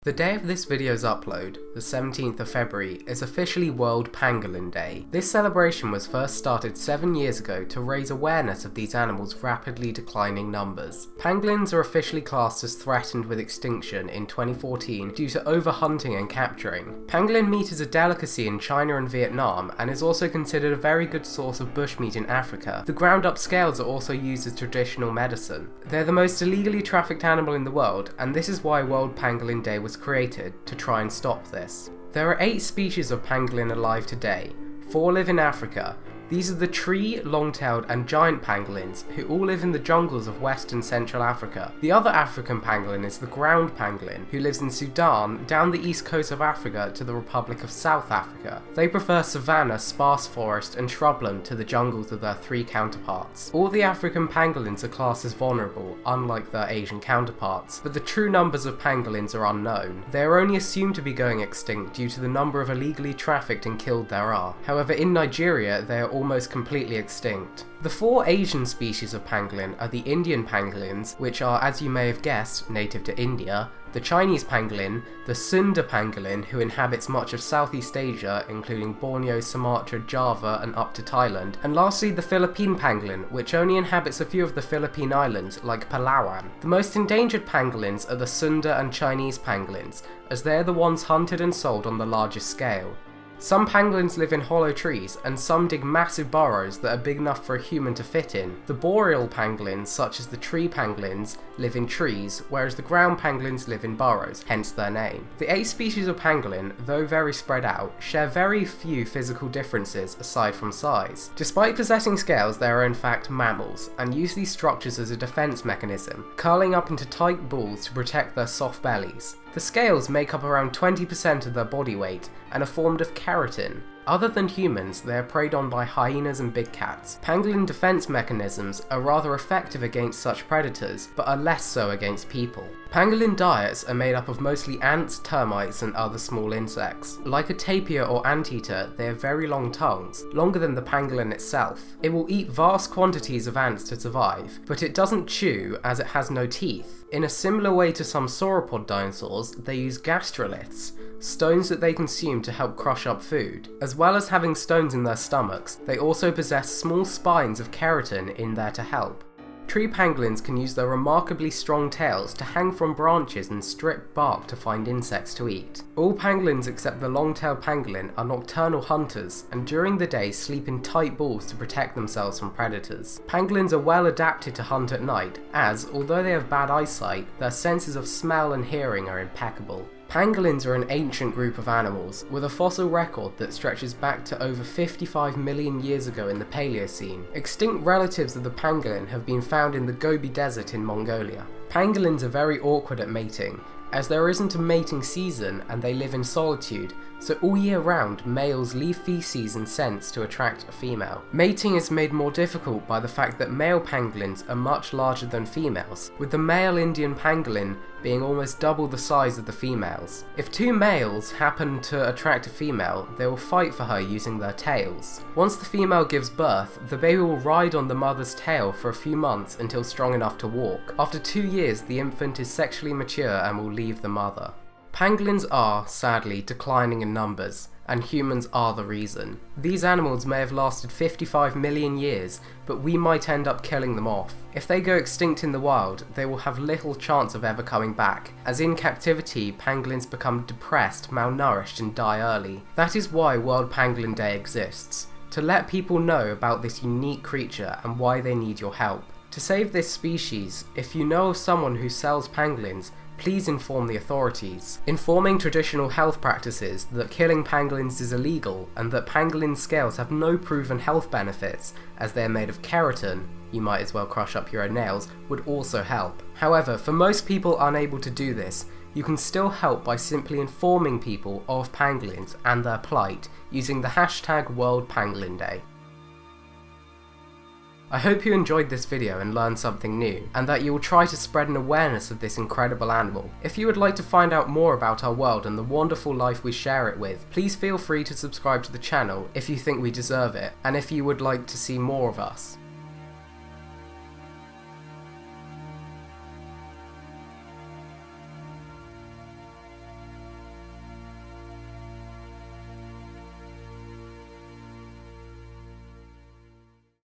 The day of this video's upload, the 17th of February, is officially World Pangolin Day. This celebration was first started 7 years ago to raise awareness of these animals' rapidly declining numbers. Pangolins are officially classed as threatened with extinction in 2014 due to overhunting and capturing. Pangolin meat is a delicacy in China and Vietnam and is also considered a very good source of bushmeat in Africa. The ground-up scales are also used as traditional medicine. They're the most illegally trafficked animal in the world, and this is why World Pangolin Day was created to try and stop this. There are 8 species of pangolin alive today. 4 live in Africa. These are the tree, long-tailed and giant pangolins, who all live in the jungles of West and Central Africa. The other African pangolin is the ground pangolin, who lives in Sudan, down the east coast of Africa to the Republic of South Africa. They prefer savanna, sparse forest and shrubland to the jungles of their 3 counterparts. All the African pangolins are classed as vulnerable, unlike their Asian counterparts, but the true numbers of pangolins are unknown. They are only assumed to be going extinct due to the number of illegally trafficked and killed there are. However, in Nigeria, they are almost completely extinct. The 4 Asian species of pangolin are the Indian pangolins, which are, as you may have guessed, native to India, the Chinese pangolin, the Sunda pangolin, who inhabits much of Southeast Asia, including Borneo, Sumatra, Java and up to Thailand, and lastly the Philippine pangolin, which only inhabits a few of the Philippine islands, like Palawan. The most endangered pangolins are the Sunda and Chinese pangolins, as they are the ones hunted and sold on the largest scale. Some pangolins live in hollow trees, and some dig massive burrows that are big enough for a human to fit in. The boreal pangolins, such as the tree pangolins, live in trees, whereas the ground pangolins live in burrows, hence their name. The 8 species of pangolin, though very spread out, share very few physical differences aside from size. Despite possessing scales, they are in fact mammals, and use these structures as a defense mechanism, curling up into tight balls to protect their soft bellies. The scales make up around 20% of their body weight and are formed of keratin. Other than humans, they are preyed on by hyenas and big cats. Pangolin defense mechanisms are rather effective against such predators, but are less so against people. Pangolin diets are made up of mostly ants, termites and other small insects. Like a tapir or anteater, they have very long tongues, longer than the pangolin itself. It will eat vast quantities of ants to survive, but it doesn't chew as it has no teeth. In a similar way to some sauropod dinosaurs, they use gastroliths, stones that they consume to help crush up food. As well as having stones in their stomachs, they also possess small spines of keratin in there to help. Tree pangolins can use their remarkably strong tails to hang from branches and strip bark to find insects to eat. All pangolins except the long-tailed pangolin are nocturnal hunters, and during the day sleep in tight balls to protect themselves from predators. Pangolins are well adapted to hunt at night, as, although they have bad eyesight, their senses of smell and hearing are impeccable. Pangolins are an ancient group of animals, with a fossil record that stretches back to over 55 million years ago in the Paleocene. Extinct relatives of the pangolin have been found in the Gobi Desert in Mongolia. Pangolins are very awkward at mating, as there isn't a mating season and they live in solitude, so all year round males leave feces and scents to attract a female. Mating is made more difficult by the fact that male pangolins are much larger than females, with the male Indian pangolin being almost double the size of the females. If 2 males happen to attract a female, they will fight for her using their tails. Once the female gives birth, the baby will ride on the mother's tail for a few months until strong enough to walk. After 2 years, the infant is sexually mature and will leave the mother. Pangolins are, sadly, declining in numbers, and humans are the reason. These animals may have lasted 55 million years, but we might end up killing them off. If they go extinct in the wild, they will have little chance of ever coming back, as in captivity, pangolins become depressed, malnourished and die early. That is why World Pangolin Day exists, to let people know about this unique creature and why they need your help. To save this species, if you know of someone who sells pangolins, please inform the authorities. Informing traditional health practices that killing pangolins is illegal and that pangolin scales have no proven health benefits as they are made of keratin, you might as well crush up your own nails, would also help. However, for most people unable to do this, you can still help by simply informing people of pangolins and their plight using the hashtag World Pangolin Day. I hope you enjoyed this video and learned something new, and that you will try to spread an awareness of this incredible animal. If you would like to find out more about our world and the wonderful life we share it with, please feel free to subscribe to the channel if you think we deserve it, and if you would like to see more of us.